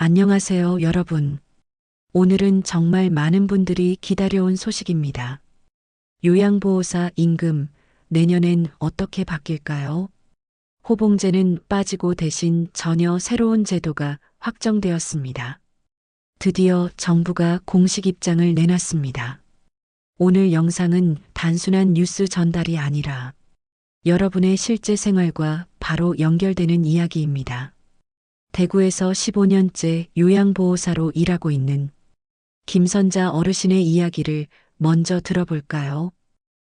안녕하세요, 여러분. 오늘은 정말 많은 분들이 기다려온 소식입니다. 요양보호사 임금, 내년엔 어떻게 바뀔까요? 호봉제는 빠지고 대신 전혀 새로운 제도가 확정되었습니다. 드디어 정부가 공식 입장을 내놨습니다. 오늘 영상은 단순한 뉴스 전달이 아니라 여러분의 실제 생활과 바로 연결되는 이야기입니다. 대구에서 15년째 요양보호사로 일하고 있는 김선자 어르신의 이야기를 먼저 들어볼까요?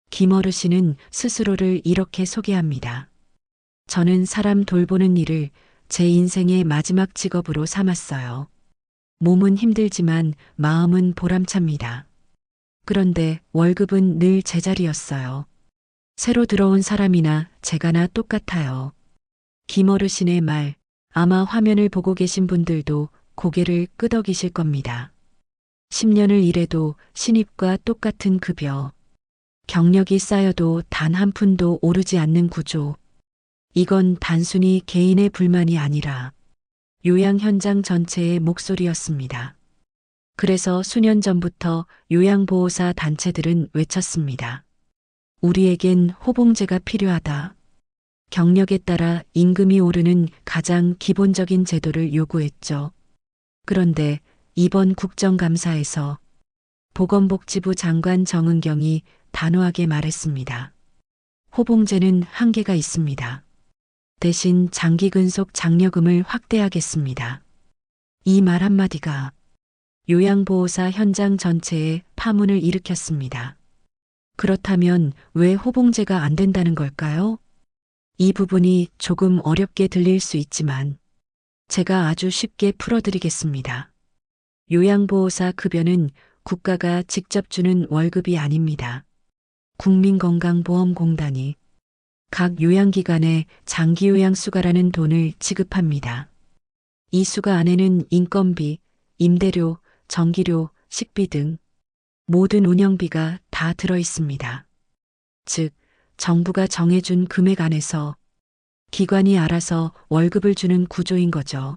김 어르신은 스스로를 이렇게 소개합니다. 저는 사람 돌보는 일을 제 인생의 마지막 직업으로 삼았어요. 몸은 힘들지만 마음은 보람찹니다. 그런데 월급은 늘 제자리였어요. 새로 들어온 사람이나 제가나 똑같아요. 김 어르신의 말, 아마 화면을 보고 계신 분들도 고개를 끄덕이실 겁니다. 10년을 일해도 신입과 똑같은 급여. 경력이 쌓여도 단 한 푼도 오르지 않는 구조. 이건 단순히 개인의 불만이 아니라 요양 현장 전체의 목소리였습니다. 그래서 수년 전부터 요양보호사 단체들은 외쳤습니다. 우리에겐 호봉제가 필요하다. 경력에 따라 임금이 오르는 가장 기본적인 제도를 요구했죠. 그런데 이번 국정감사에서 보건복지부 장관 정은경이 단호하게 말했습니다. 호봉제는 한계가 있습니다. 대신 장기 근속 장려금을 확대하겠습니다. 이 말 한마디가 요양보호사 현장 전체에 파문을 일으켰습니다. 그렇다면 왜 호봉제가 안 된다는 걸까요? 이 부분이 조금 어렵게 들릴 수 있지만 제가 아주 쉽게 풀어드리겠습니다. 요양보호사 급여는 국가가 직접 주는 월급이 아닙니다. 국민건강보험공단이 각 요양기관에 장기요양수가라는 돈을 지급합니다. 이 수가 안에는 인건비, 임대료, 전기료, 식비 등 모든 운영비가 다 들어 있습니다. 즉, 정부가 정해준 금액 안에서 기관이 알아서 월급을 주는 구조인 거죠.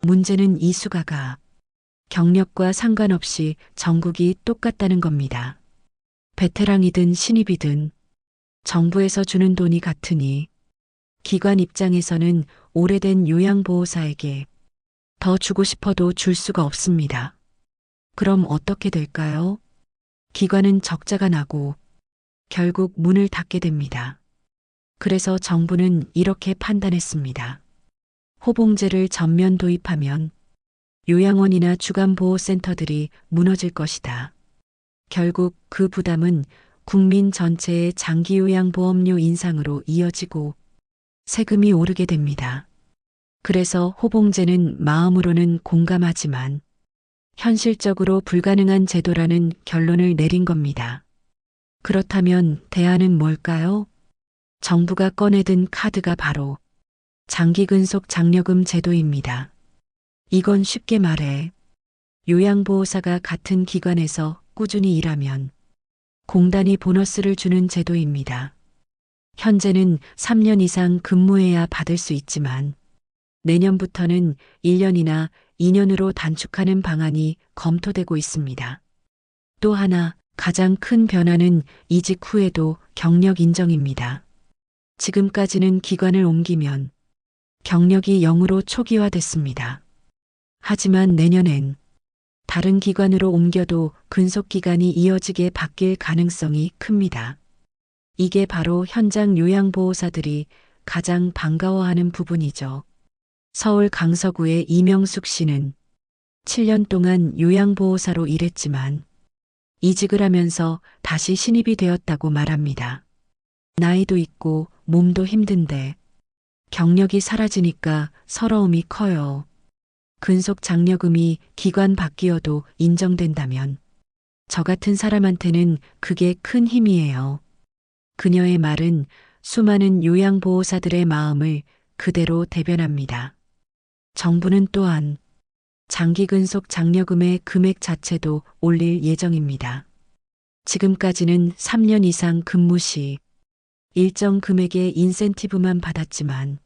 문제는 이 수가가 경력과 상관없이 전국이 똑같다는 겁니다. 베테랑이든 신입이든 정부에서 주는 돈이 같으니 기관 입장에서는 오래된 요양보호사에게 더 주고 싶어도 줄 수가 없습니다. 그럼 어떻게 될까요? 기관은 적자가 나고 결국 문을 닫게 됩니다. 그래서 정부는 이렇게 판단했습니다. 호봉제를 전면 도입하면 요양원이나 주간보호센터들이 무너질 것이다. 결국 그 부담은 국민 전체의 장기요양보험료 인상으로 이어지고 세금이 오르게 됩니다. 그래서 호봉제는 마음으로는 공감하지만 현실적으로 불가능한 제도라는 결론을 내린 겁니다. 그렇다면 대안은 뭘까요? 정부가 꺼내든 카드가 바로 장기근속 장려금 제도입니다. 이건 쉽게 말해 요양보호사가 같은 기관에서 꾸준히 일하면 공단이 보너스를 주는 제도입니다. 현재는 3년 이상 근무해야 받을 수 있지만 내년부터는 1년이나 2년으로 단축하는 방안이 검토되고 있습니다. 또 하나 가장 큰 변화는 이직 후에도 경력 인정입니다. 지금까지는 기관을 옮기면 경력이 0으로 초기화됐습니다. 하지만 내년엔 다른 기관으로 옮겨도 근속기간이 이어지게 바뀔 가능성이 큽니다. 이게 바로 현장 요양보호사들이 가장 반가워하는 부분이죠. 서울 강서구의 이명숙 씨는 7년 동안 요양보호사로 일했지만 이직을 하면서 다시 신입이 되었다고 말합니다. 나이도 있고 몸도 힘든데 경력이 사라지니까 서러움이 커요. 근속 장려금이 기관 바뀌어도 인정된다면 저 같은 사람한테는 그게 큰 힘이에요. 그녀의 말은 수많은 요양보호사들의 마음을 그대로 대변합니다. 정부는 또한 장기 근속 장려금의 금액 자체도 올릴 예정입니다. 지금까지는 3년 이상 근무 시 일정 금액의 인센티브만 받았지만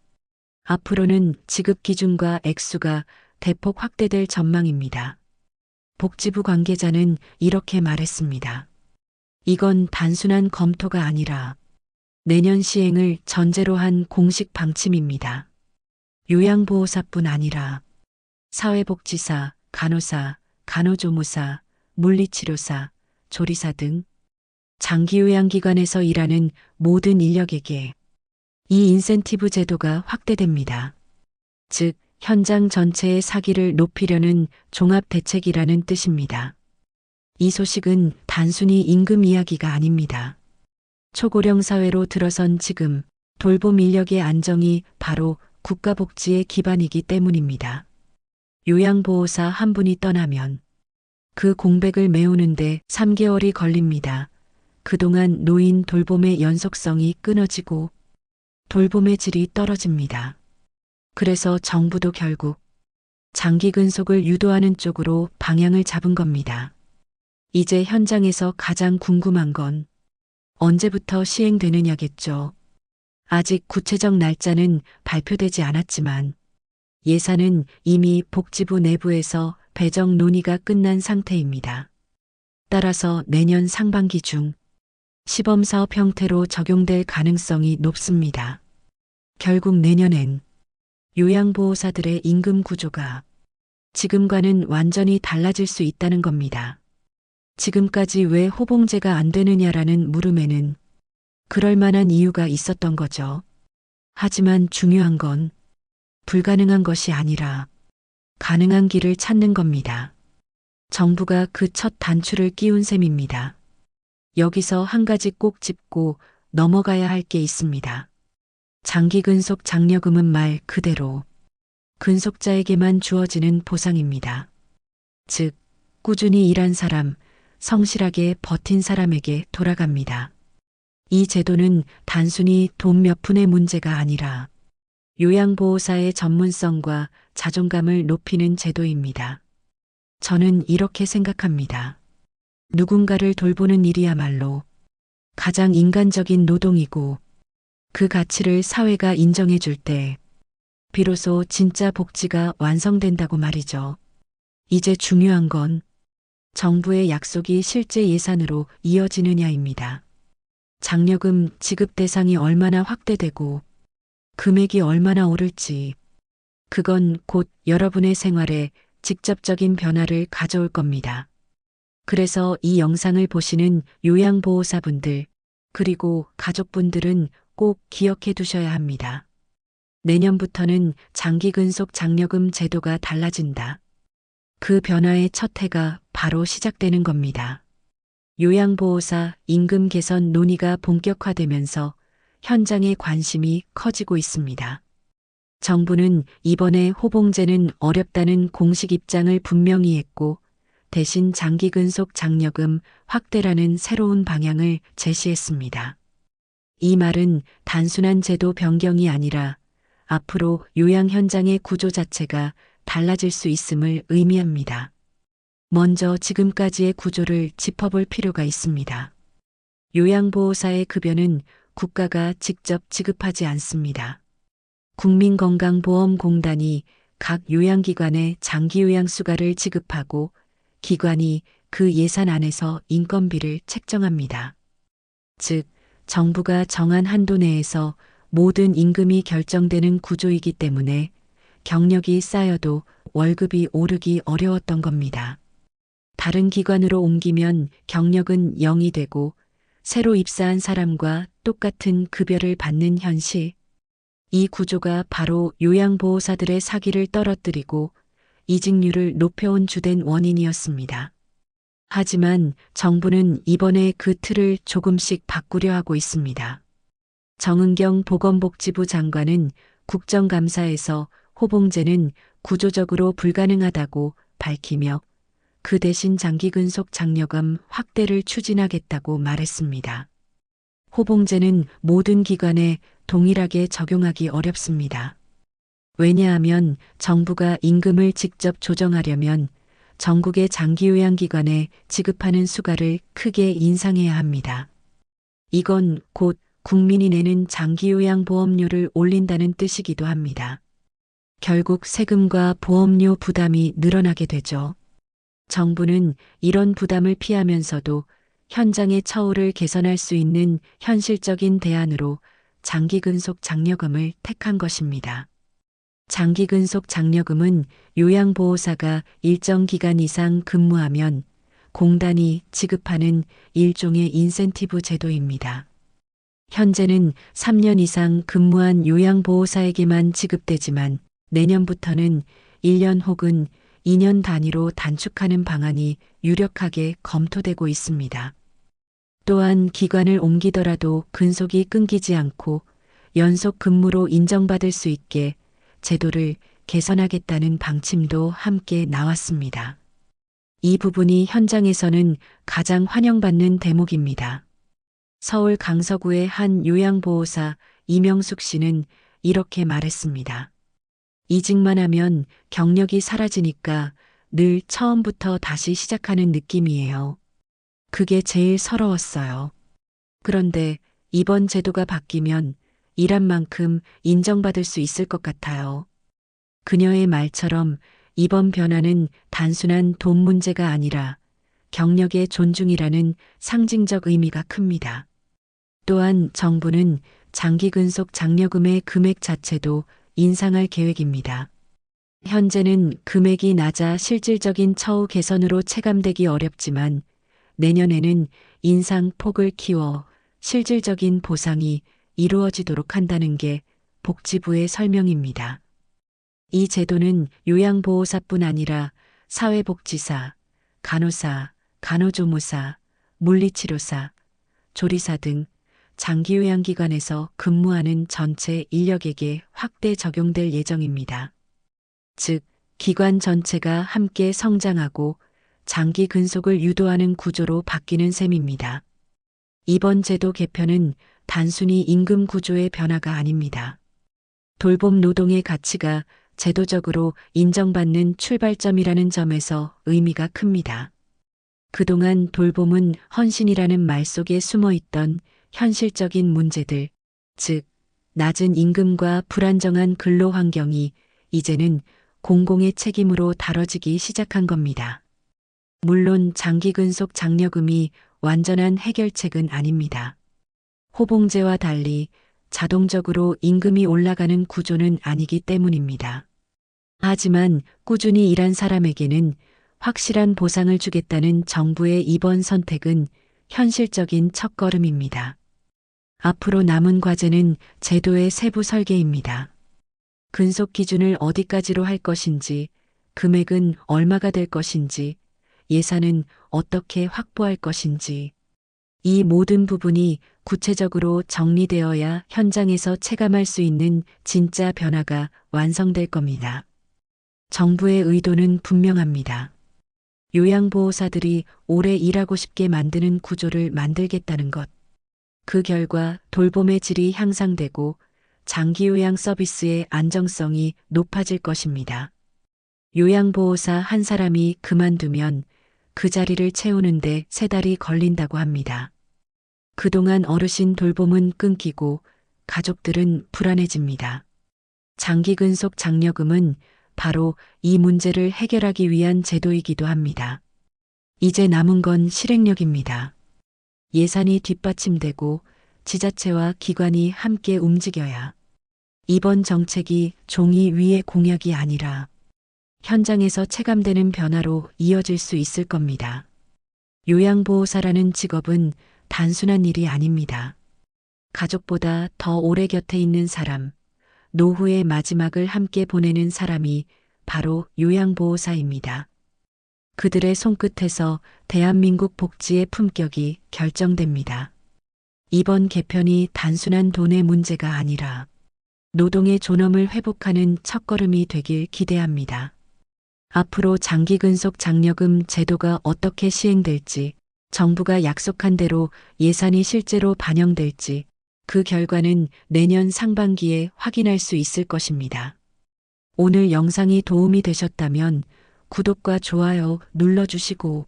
앞으로는 지급 기준과 액수가 대폭 확대될 전망입니다. 복지부 관계자는 이렇게 말했습니다. 이건 단순한 검토가 아니라 내년 시행을 전제로 한 공식 방침입니다. 요양보호사뿐 아니라 사회복지사, 간호사, 간호조무사, 물리치료사, 조리사 등 장기요양기관에서 일하는 모든 인력에게 이 인센티브 제도가 확대됩니다. 즉, 현장 전체의 사기를 높이려는 종합대책이라는 뜻입니다. 이 소식은 단순히 임금 이야기가 아닙니다. 초고령 사회로 들어선 지금 돌봄 인력의 안정이 바로 국가복지의 기반이기 때문입니다. 요양보호사 한 분이 떠나면 그 공백을 메우는데 3개월이 걸립니다. 그동안 노인 돌봄의 연속성이 끊어지고 돌봄의 질이 떨어집니다. 그래서 정부도 결국 장기 근속을 유도하는 쪽으로 방향을 잡은 겁니다. 이제 현장에서 가장 궁금한 건 언제부터 시행되느냐겠죠. 아직 구체적 날짜는 발표되지 않았지만 예산은 이미 복지부 내부에서 배정 논의가 끝난 상태입니다. 따라서 내년 상반기 중 시범사업 형태로 적용될 가능성이 높습니다. 결국 내년엔 요양보호사들의 임금 구조가 지금과는 완전히 달라질 수 있다는 겁니다. 지금까지 왜 호봉제가 안 되느냐라는 물음에는 그럴 만한 이유가 있었던 거죠. 하지만 중요한 건 불가능한 것이 아니라 가능한 길을 찾는 겁니다. 정부가 그 첫 단추를 끼운 셈입니다. 여기서 한 가지 꼭 짚고 넘어가야 할 게 있습니다. 장기 근속 장려금은 말 그대로 근속자에게만 주어지는 보상입니다. 즉, 꾸준히 일한 사람, 성실하게 버틴 사람에게 돌아갑니다. 이 제도는 단순히 돈 몇 푼의 문제가 아니라 요양보호사의 전문성과 자존감을 높이는 제도입니다. 저는 이렇게 생각합니다. 누군가를 돌보는 일이야말로 가장 인간적인 노동이고 그 가치를 사회가 인정해 줄 때 비로소 진짜 복지가 완성된다고 말이죠. 이제 중요한 건 정부의 약속이 실제 예산으로 이어지느냐입니다. 장려금 지급 대상이 얼마나 확대되고 금액이 얼마나 오를지 그건 곧 여러분의 생활에 직접적인 변화를 가져올 겁니다. 그래서 이 영상을 보시는 요양보호사분들 그리고 가족분들은 꼭 기억해 두셔야 합니다. 내년부터는 장기근속 장려금 제도가 달라진다. 그 변화의 첫 해가 바로 시작되는 겁니다. 요양보호사 임금 개선 논의가 본격화되면서 현장의 관심이 커지고 있습니다. 정부는 이번에 호봉제는 어렵다는 공식 입장을 분명히 했고 대신 장기근속 장려금 확대라는 새로운 방향을 제시했습니다. 이 말은 단순한 제도 변경이 아니라 앞으로 요양 현장의 구조 자체가 달라질 수 있음을 의미합니다. 먼저 지금까지의 구조를 짚어볼 필요가 있습니다. 요양보호사의 급여는 국가가 직접 지급하지 않습니다. 국민건강보험공단이 각 요양기관에 장기요양수가를 지급하고 기관이 그 예산 안에서 인건비를 책정합니다. 즉, 정부가 정한 한도 내에서 모든 임금이 결정되는 구조이기 때문에 경력이 쌓여도 월급이 오르기 어려웠던 겁니다. 다른 기관으로 옮기면 경력은 0이 되고 새로 입사한 사람과 똑같은 급여를 받는 현실. 이 구조가 바로 요양보호사들의 사기를 떨어뜨리고 이직률을 높여온 주된 원인이었습니다. 하지만 정부는 이번에 그 틀을 조금씩 바꾸려 하고 있습니다. 정은경 보건복지부 장관은 국정감사에서 호봉제는 구조적으로 불가능하다고 밝히며 그 대신 장기근속 장려금 확대를 추진하겠다고 말했습니다. 호봉제는 모든 기관에 동일하게 적용하기 어렵습니다. 왜냐하면 정부가 임금을 직접 조정하려면 전국의 장기요양기관에 지급하는 수가를 크게 인상해야 합니다. 이건 곧 국민이 내는 장기요양보험료를 올린다는 뜻이기도 합니다. 결국 세금과 보험료 부담이 늘어나게 되죠. 정부는 이런 부담을 피하면서도 현장의 처우를 개선할 수 있는 현실적인 대안으로 장기근속 장려금을 택한 것입니다. 장기근속 장려금은 요양보호사가 일정 기간 이상 근무하면 공단이 지급하는 일종의 인센티브 제도입니다. 현재는 3년 이상 근무한 요양보호사에게만 지급되지만 내년부터는 1년 혹은 2년 단위로 단축하는 방안이 유력하게 검토되고 있습니다. 또한 기관을 옮기더라도 근속이 끊기지 않고 연속 근무로 인정받을 수 있게 제도를 개선하겠다는 방침도 함께 나왔습니다. 이 부분이 현장에서는 가장 환영받는 대목입니다. 서울 강서구의 한 요양보호사 이명숙 씨는 이렇게 말했습니다. 이직만 하면 경력이 사라지니까 늘 처음부터 다시 시작하는 느낌이에요. 그게 제일 서러웠어요. 그런데 이번 제도가 바뀌면 일한 만큼 인정받을 수 있을 것 같아요. 그녀의 말처럼 이번 변화는 단순한 돈 문제가 아니라 경력의 존중이라는 상징적 의미가 큽니다. 또한 정부는 장기근속 장려금의 금액 자체도 인상할 계획입니다. 현재는 금액이 낮아 실질적인 처우 개선으로 체감되기 어렵지만 내년에는 인상 폭을 키워 실질적인 보상이 이루어지도록 한다는 게 복지부의 설명입니다. 이 제도는 요양보호사뿐 아니라 사회복지사, 간호사, 간호조무사, 물리치료사, 조리사 등 장기요양기관에서 근무하는 전체 인력에게 확대 적용될 예정입니다. 즉, 기관 전체가 함께 성장하고 장기 근속을 유도하는 구조로 바뀌는 셈입니다. 이번 제도 개편은 단순히 임금 구조의 변화가 아닙니다. 돌봄 노동의 가치가 제도적으로 인정받는 출발점이라는 점에서 의미가 큽니다. 그동안 돌봄은 헌신이라는 말 속에 숨어 있던 현실적인 문제들, 즉, 낮은 임금과 불안정한 근로 환경이 이제는 공공의 책임으로 다뤄지기 시작한 겁니다. 물론 장기근속 장려금이 완전한 해결책은 아닙니다. 호봉제와 달리 자동적으로 임금이 올라가는 구조는 아니기 때문입니다. 하지만 꾸준히 일한 사람에게는 확실한 보상을 주겠다는 정부의 이번 선택은 현실적인 첫걸음입니다. 앞으로 남은 과제는 제도의 세부 설계입니다. 근속 기준을 어디까지로 할 것인지, 금액은 얼마가 될 것인지, 예산은 어떻게 확보할 것인지, 이 모든 부분이 구체적으로 정리되어야 현장에서 체감할 수 있는 진짜 변화가 완성될 겁니다. 정부의 의도는 분명합니다. 요양보호사들이 오래 일하고 싶게 만드는 구조를 만들겠다는 것. 그 결과 돌봄의 질이 향상되고 장기요양 서비스의 안정성이 높아질 것입니다. 요양보호사 한 사람이 그만두면 그 자리를 채우는데 3달이 걸린다고 합니다. 그동안 어르신 돌봄은 끊기고 가족들은 불안해집니다. 장기근속 장려금은 바로 이 문제를 해결하기 위한 제도이기도 합니다. 이제 남은 건 실행력입니다. 예산이 뒷받침되고 지자체와 기관이 함께 움직여야 이번 정책이 종이 위의 공약이 아니라 현장에서 체감되는 변화로 이어질 수 있을 겁니다. 요양보호사라는 직업은 단순한 일이 아닙니다. 가족보다 더 오래 곁에 있는 사람, 노후의 마지막을 함께 보내는 사람이 바로 요양보호사입니다. 그들의 손끝에서 대한민국 복지의 품격이 결정됩니다. 이번 개편이 단순한 돈의 문제가 아니라 노동의 존엄을 회복하는 첫걸음이 되길 기대합니다. 앞으로 장기근속 장려금 제도가 어떻게 시행될지, 정부가 약속한 대로 예산이 실제로 반영될지, 그 결과는 내년 상반기에 확인할 수 있을 것입니다. 오늘 영상이 도움이 되셨다면 구독과 좋아요 눌러주시고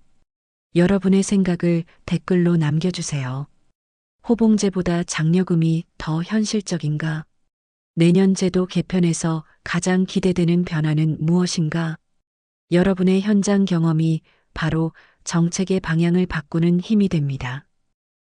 여러분의 생각을 댓글로 남겨주세요. 호봉제보다 장려금이 더 현실적인가? 내년 제도 개편에서 가장 기대되는 변화는 무엇인가? 여러분의 현장 경험이 바로 정책의 방향을 바꾸는 힘이 됩니다.